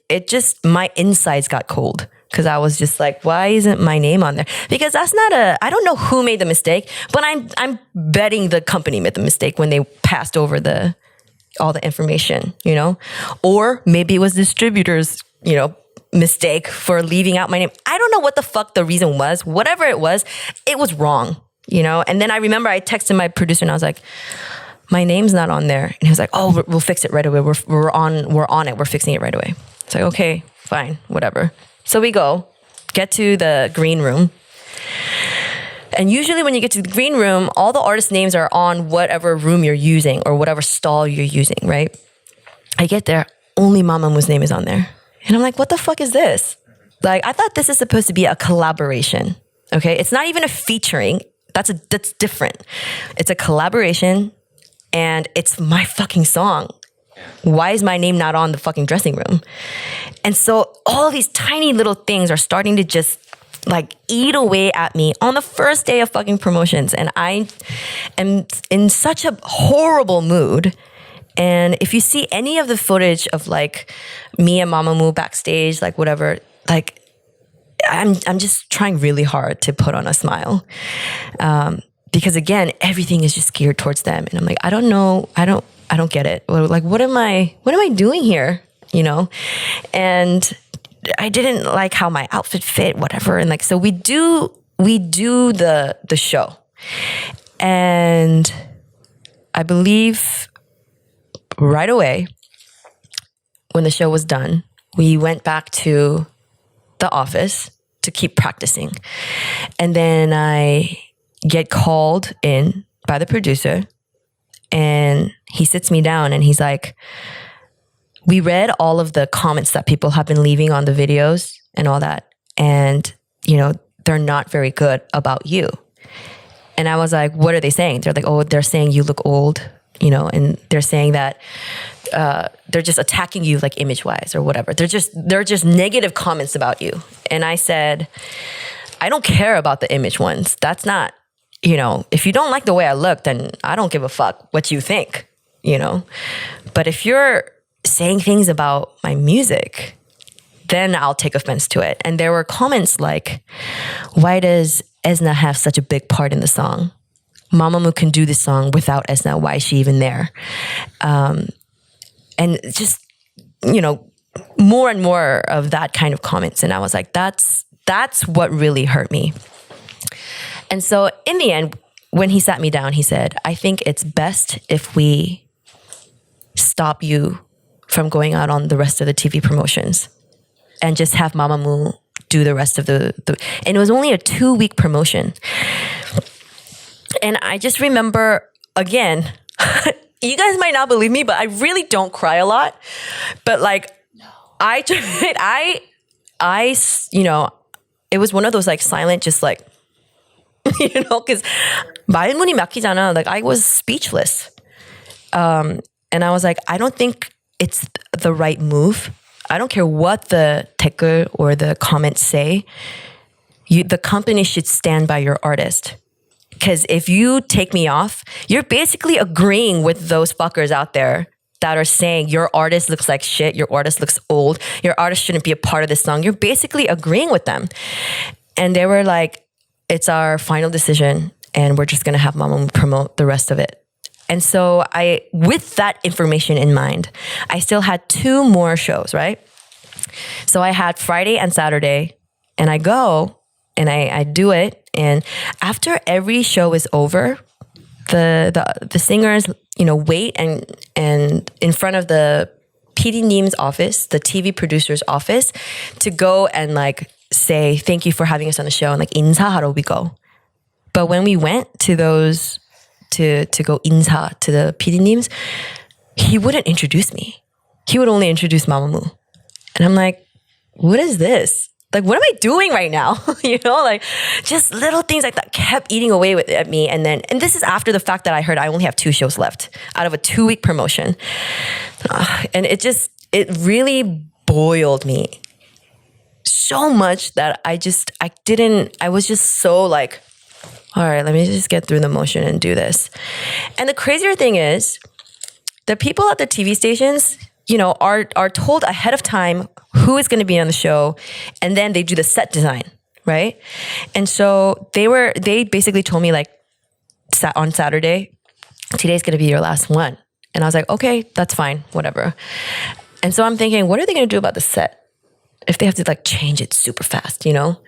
insides got cold. Because I was just why isn't my name on there? Because that's not I don't know who made the mistake, but I'm betting the company made the mistake when they passed over all the information, Or maybe it was distributors, mistake for leaving out my name. I don't know what the fuck the reason was. Whatever it was wrong, you know? And then I remember I texted my producer and I was like, my name's not on there. And he was like, oh, we'll fix it right away. We're on it. We're fixing it right away. It's like, okay, fine, whatever. So we get to the green room. And usually when you get to the green room, all the artist names are on whatever room you're using or whatever stall you're using, right? I get there, only Mamamoo's name is on there. And I'm like, what the fuck is this? Like, I thought this is supposed to be a collaboration, okay? It's not even a featuring. That's different. It's a collaboration and it's my fucking song. Why is my name not on the fucking dressing room? And so all these tiny little things are starting to just like eat away at me on the first day of fucking promotions. And I am in such a horrible mood. And if you see any of the footage of like me and Mamamoo backstage, like whatever, like I'm just trying really hard to put on a smile. Because again, everything is just geared towards them. And I'm like, I don't know. I don't get it. Like, what am I doing here? You know? And I didn't like how my outfit fit, whatever. And like, so we do the show. And I believe right away when the show was done, we went back to the office to keep practicing. And then I get called in by the producer and he sits me down and he's like, we read all of the comments that people have been leaving on the videos and all that. And, you know, they're not very good about you. And I was like, what are they saying? They're like, oh, they're saying you look old, you know, and they're saying that they're just attacking you like image-wise or whatever. They're just negative comments about you. And I said, I don't care about the image ones. That's not, you know, if you don't like the way I look, then I don't give a fuck what you think, you know. But if you're saying things about my music, then I'll take offense to it. And there were comments like, why does eSNa have such a big part in the song? Mamamoo can do this song without eSNa. Why is she even there? And just, you know, more and more of that kind of comments. And I was like, that's what really hurt me. And so in the end, when he sat me down, he said, I think it's best if we stop you from going out on the rest of the TV promotions and just have Mamamoo do the rest of the and it was only a 2-week promotion. And I just remember, again, you guys might not believe me, but I really don't cry a lot. But like, I, you know, it was one of those like silent, just like, you know, because 말문이 막히잖아. Like I was speechless. And I was like, I don't think it's the right move. I don't care what the 댓글 or the comments say. The company should stand by your artist. Because if you take me off, you're basically agreeing with those fuckers out there that are saying your artist looks like shit, your artist looks old, your artist shouldn't be a part of this song. You're basically agreeing with them. And they were like, it's our final decision and we're just going to have Mamamoo promote the rest of it. And so with that information in mind, I still had 2 more shows, right? So I had Friday and Saturday, and I go and I do it. And after every show is over, the singers, you know, wait and in front of the PD님's office, the TV producer's office, to go and like say thank you for having us on the show and like 인사하러 we go. But when we went to those to go 인사 to the PD님's, he wouldn't introduce me. He would only introduce Mamamoo. And I'm like, what is this? Like, what am I doing right now? You know, like just little things like that kept eating away at me. And this is after the fact that I heard I only have 2 shows left out of a 2-week promotion. And it really boiled me so much that I was just so like, all right, let me just get through the motion and do this. And the crazier thing is the people at the TV stations, you know, are told ahead of time who is going to be on the show, and then they do the set design, right? And so they basically told me like on Saturday, today's going to be your last one. And I was like, okay, that's fine, whatever. And so I'm thinking, what are they going to do about the set? if they have to like change it super fast, you know?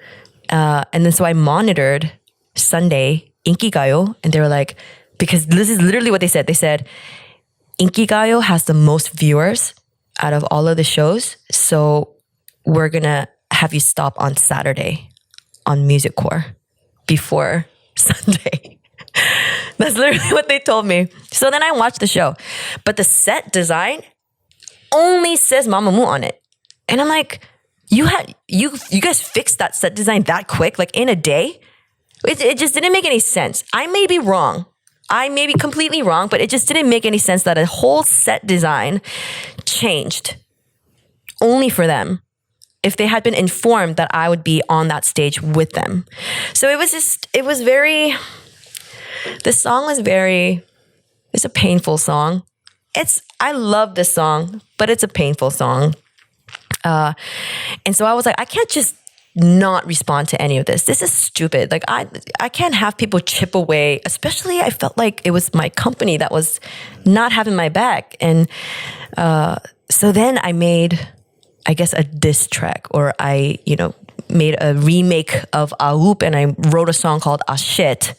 And then so I monitored Sunday Inkigayo, and they were like, because this is literally what they said. They said, Inkigayo has the most viewers out of all of the shows, so we're gonna have you stop on Saturday on Music Core before Sunday. That's literally what they told me. So then I watched the show, but the set design only says Mamamoo on it, and I'm like, you guys fixed that set design that quick, like in a day? It just didn't make any sense. I may be wrong. I may be completely wrong, but it just didn't make any sense that a whole set design changed only for them if they had been informed that I would be on that stage with them. So it's a painful song. I love this song, but it's a painful song. And so I was like, I can't just not respond to any of this. This is stupid. Like I can't have people chip away, especially I felt like it was my company that was not having my back. And so then I made, I guess, a diss track, or I, made a remake of Aoop, and I wrote a song called Ah Shit.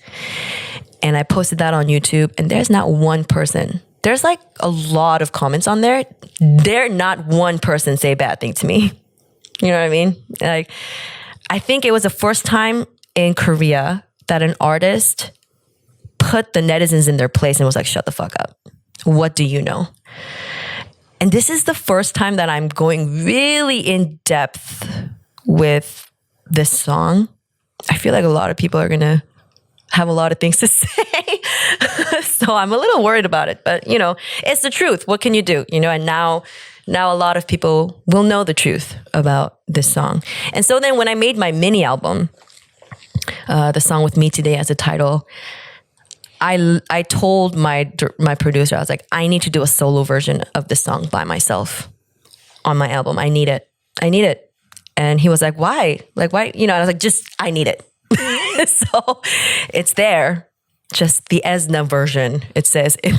And I posted that on YouTube, and there's not one person. There's like a lot of comments on there. There not one person say a bad thing to me. You know what I mean? Like, I think it was the first time in Korea that an artist put the netizens in their place and was like, shut the fuck up. What do you know? And this is the first time that I'm going really in depth with this song. I feel like a lot of people are going to have a lot of things to say. So I'm a little worried about it, but it's the truth. What can you do? And now a lot of people will know the truth about this song. And so then when I made my mini album, the song with Me Today as a title, I told my producer, I was like, I need to do a solo version of this song by myself on my album. I need it. And he was like, why? Like, why? I was like, I need it. So it's there. Just the ESNa version, it says in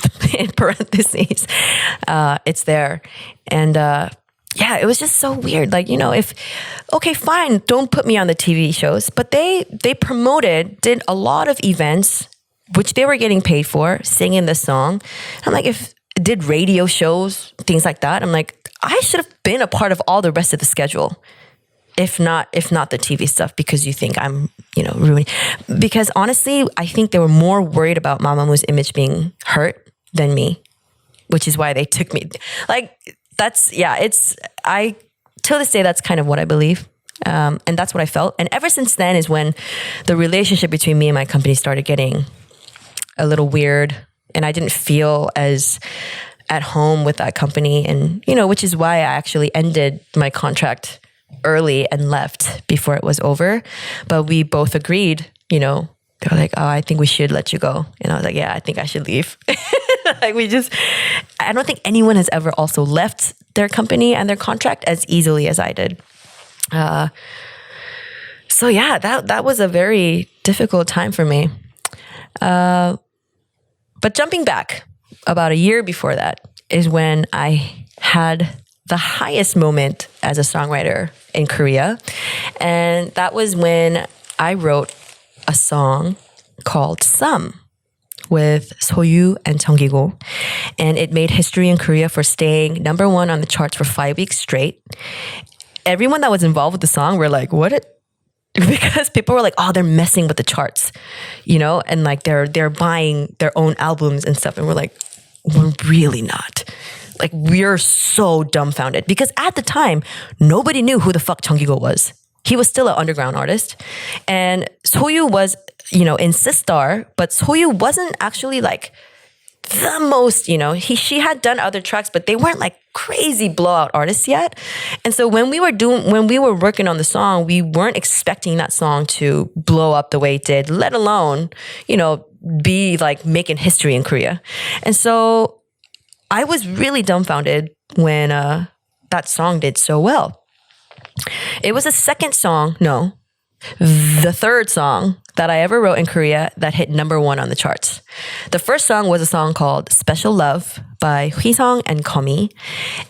parentheses. It's there. And it was just so weird. Like, okay, fine, don't put me on the TV shows. But they did a lot of events, which they were getting paid for, singing the song. I'm like, did radio shows, things like that. I'm like, I should have been a part of all the rest of the schedule. If not the TV stuff, because you think I'm, ruining. Because honestly, I think they were more worried about Mamamoo's image being hurt than me, which is why they took me. Like, till this day, that's kind of what I believe. And that's what I felt. And ever since then is when the relationship between me and my company started getting a little weird. And I didn't feel as at home with that company. And, which is why I actually ended my contract early and left before it was over. But we both agreed, they were like, oh, I think we should let you go. And I was like, yeah, I think I should leave. Like I don't think anyone has ever also left their company and their contract as easily as I did. So yeah, that was a very difficult time for me. But jumping back about a year before that is when I had the highest moment as a songwriter in Korea. And that was when I wrote a song called Some with Soyu and Jeonggi-go. And it made history in Korea for staying number 1 on the charts for 5 weeks straight. Everyone that was involved with the song were like, because people were like, oh, they're messing with the charts, and like they're buying their own albums and stuff. And we're like, we're really not. Like, we're so dumbfounded because at the time, nobody knew who the fuck Jeonggi-go was. He was still an underground artist. And Soyu was, in Sistar, but Soyu wasn't actually like the most, she had done other tracks, but they weren't like crazy blowout artists yet. And so when we were working on the song, we weren't expecting that song to blow up the way it did, let alone, be like making history in Korea. And so I was really dumbfounded when that song did so well. It was the second song, the third song that I ever wrote in Korea that hit number 1 on the charts. The first song was a song called Special Love by Huisong and Komi.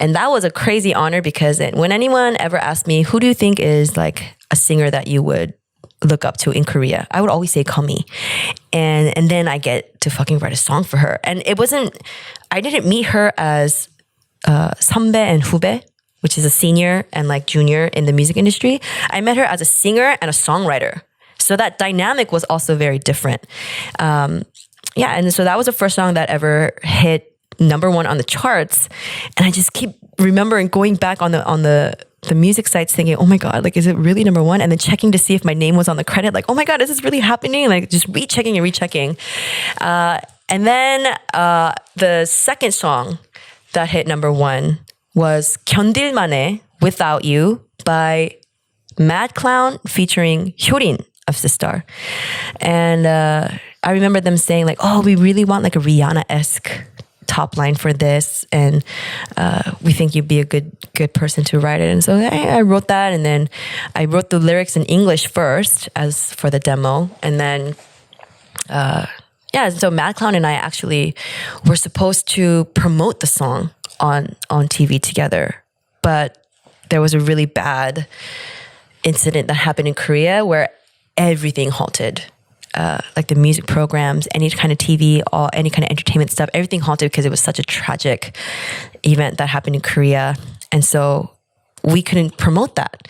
And that was a crazy honor because when anyone ever asked me, who do you think is like a singer that you would look up to in Korea, I would always say Komi. And then I get to fucking write a song for her. And I didn't meet her as 선배 and 후배, which is a senior and like junior in the music industry. I met her as a singer and a songwriter. So that dynamic was also very different. And so that was the first song that ever hit number 1 on the charts. And I just keep remembering going back on the music sites thinking, oh my God, like, is it really number 1? And then checking to see if my name was on the credit. Like, oh my God, is this really happening? Like just rechecking and rechecking. And then the second song that hit number 1 was 견딜만해 Without You by Mad Clown featuring Hyorin of Sistar. And I remember them saying like, oh, we really want like a Rihanna-esque top line for this, and we think you'd be a good person to write it. And so I wrote that, and then I wrote the lyrics in English first as for the demo, and then so Mad Clown and I actually were supposed to promote the song on TV together, but there was a really bad incident that happened in Korea where everything halted. Like the music programs, any kind of TV, any kind of entertainment stuff, everything halted because it was such a tragic event that happened in Korea. And so we couldn't promote that.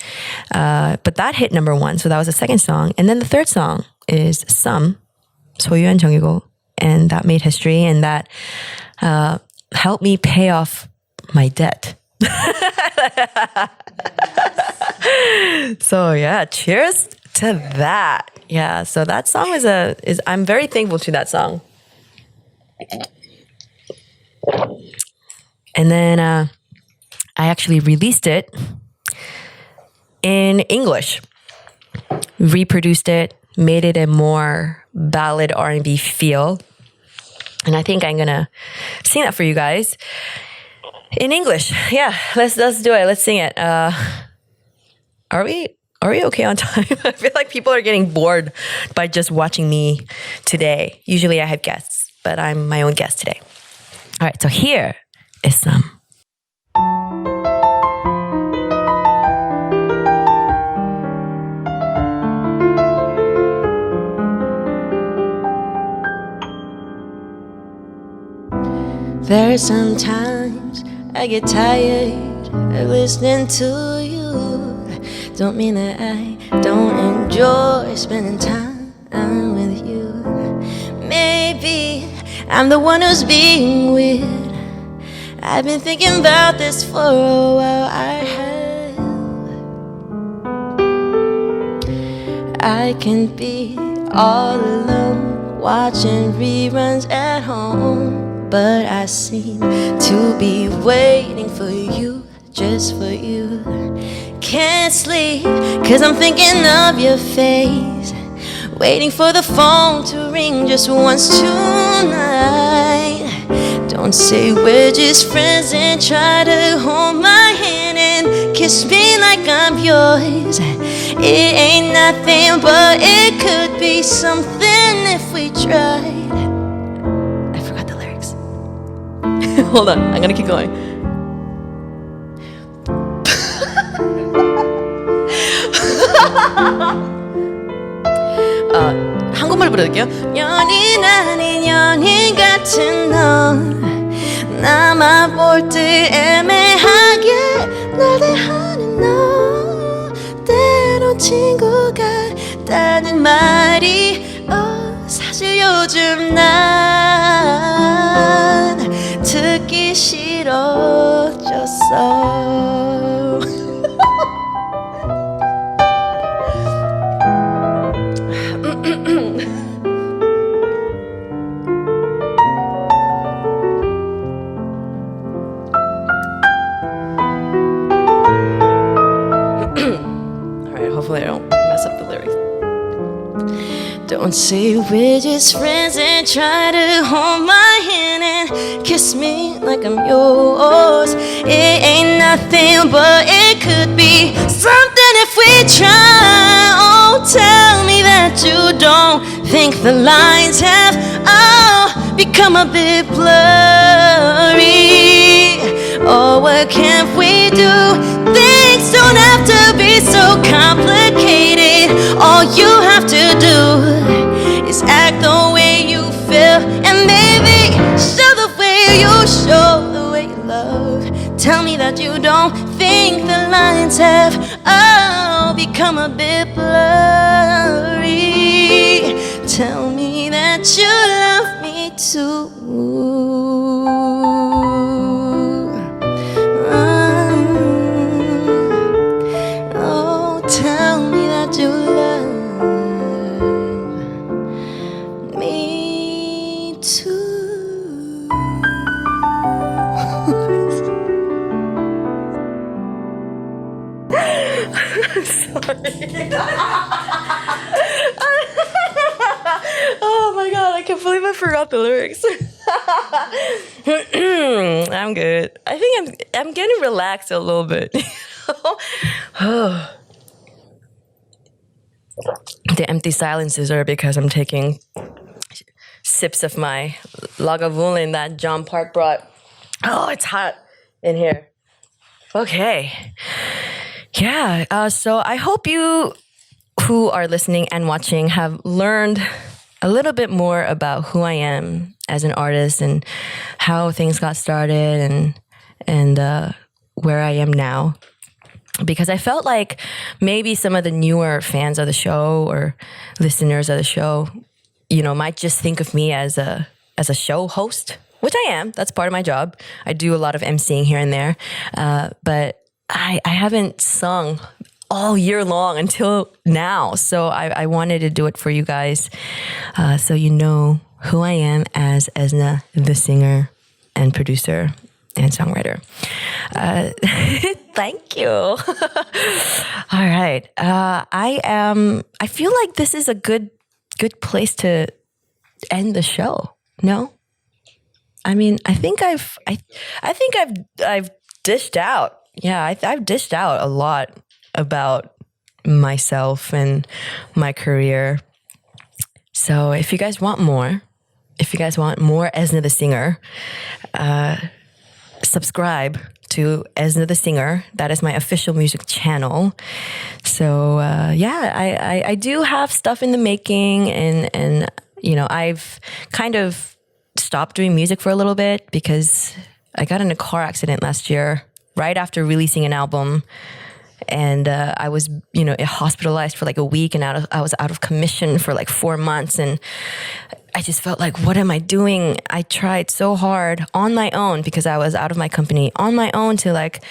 But that hit number 1. So that was the second song. And then the third song is Some, 소유한 정이고. And that made history. And that helped me pay off my debt. So yeah, cheers to that. Yeah, so that song is I'm very thankful to that song. And then I actually released it in English, reproduced it, made it a more ballad R&B feel. And I think I'm gonna sing that for you guys in English. Yeah, let's do it. Let's sing it. Are we okay on time? I feel like people are getting bored by just watching me today. Usually I have guests, but I'm my own guest today. All right, so here is some. There are some times I get tired of listening to you. Don't mean that I don't enjoy spending time with you. Maybe I'm the one who's being weird. I've been thinking about this for a while. I can be all alone watching reruns at home, but I seem to be waiting for you, just for you. Can't sleep, 'cause I'm thinking of your face, waiting for the phone to ring just once tonight. Don't say we're just friends and try to hold my hand and kiss me like I'm yours. It ain't nothing, but it could be something if we tried. I forgot the lyrics. Hold on, I'm gonna keep going. 한국말 부를게요. 연인 아닌 연인 같은 넌 나만 볼 때 애매하게 날 대하는 너 때론 친구 같다는 말이 사실 요즘 난 듣기 싫어졌어. Hopefully I don't mess up the lyrics. Don't say we're just friends and try to hold my hand and kiss me like I'm yours. It ain't nothing, but it could be something if we try. Oh, the lines have become a bit blurry. Oh, what can't we do? Things don't have to be so complicated. All you have to do is act the way you feel, and maybe show the way you show the way you love. Tell me that you don't think the lines have become a bit blurry. Tell me that you love me too. Oh, tell me that you love me too. Oh my god, I can't believe I forgot the lyrics. I'm good. I think I'm getting relaxed a little bit. The empty silences are because I'm taking sips of my Lagavulin that John Park brought. Oh, it's hot in here. Okay. Yeah, so I hope you who are listening and watching have learned a little bit more about who I am as an artist and how things got started and where I am now. Because I felt like maybe some of the newer fans of the show or listeners of the show, you know, might just think of me as a show host, which I am. That's part of my job. I do a lot of emceeing here and there, but I haven't sung all year long until now. So I wanted to do it for you guys, so you know who I am as ESNa, the singer and producer and songwriter. Thank you. All right. I feel like this is a good place to end the show. No? I mean, I think I've dished out. Yeah, I've dished out a lot about myself and my career. So if you guys want more ESNa the singer, subscribe to ESNa the singer. That is my official music channel. So I do have stuff in the making, and you know, I've kind of stopped doing music for a little bit because I got in a car accident last year right after releasing an album. And I was, you know, hospitalized for like a week, and I was out of commission for like 4 months. And I just felt like, what am I doing? I tried so hard on my own because I was out of my company, on my own, to like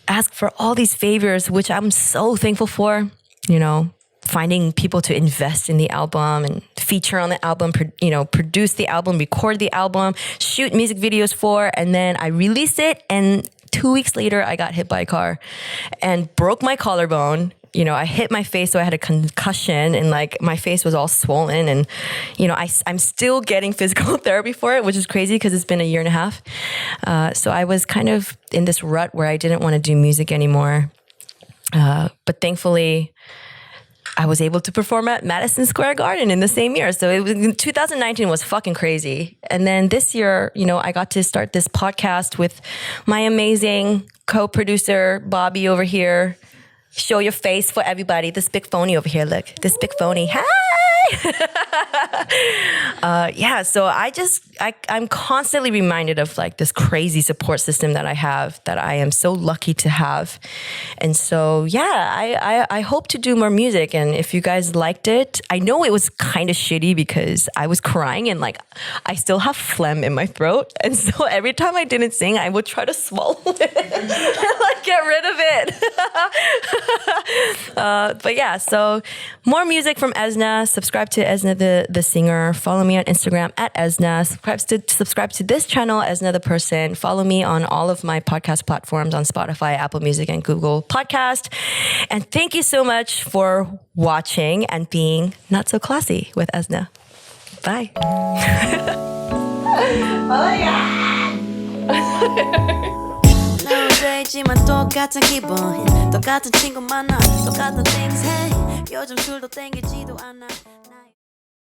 ask for all these favors, which I'm so thankful for, you know, finding people to invest in the album and feature on the album, you know, produce the album, record the album, shoot music videos for, and then I released it, and 2 weeks later, I got hit by a car and broke my collarbone. You know, I hit my face, so I had a concussion, and like my face was all swollen. And, you know, I'm still getting physical therapy for it, which is crazy because it's been a year and a half. So I was kind of in this rut where I didn't want to do music anymore. But thankfully, I was able to perform at Madison Square Garden in the same year. So 2019 was fucking crazy. And then this year, you know, I got to start this podcast with my amazing co-producer, Bobby, over here. Show your face for everybody. This big phony over here, look. This big phony. Hi! So I'm constantly reminded of like this crazy support system that I have, that I am so lucky to have. And so, I hope to do more music. And if you guys liked it, I know it was kind of shitty because I was crying and like I still have phlegm in my throat. And so every time I didn't sing, I would try to swallow it and like get rid of it. But yeah, so more music from ESNa. Subscribe to ESNa the singer. Follow me on Instagram at ESNa. Subscribe to this channel, ESNa the person. Follow me on all of my podcast platforms on Spotify, Apple Music, and Google Podcast. And thank you so much for watching and being not so classy with ESNa. Bye. Oh yeah. 있지만 똑같은 기분 똑같은 친구 만나 똑같은 things 해 요즘 술도 땡기지도 않아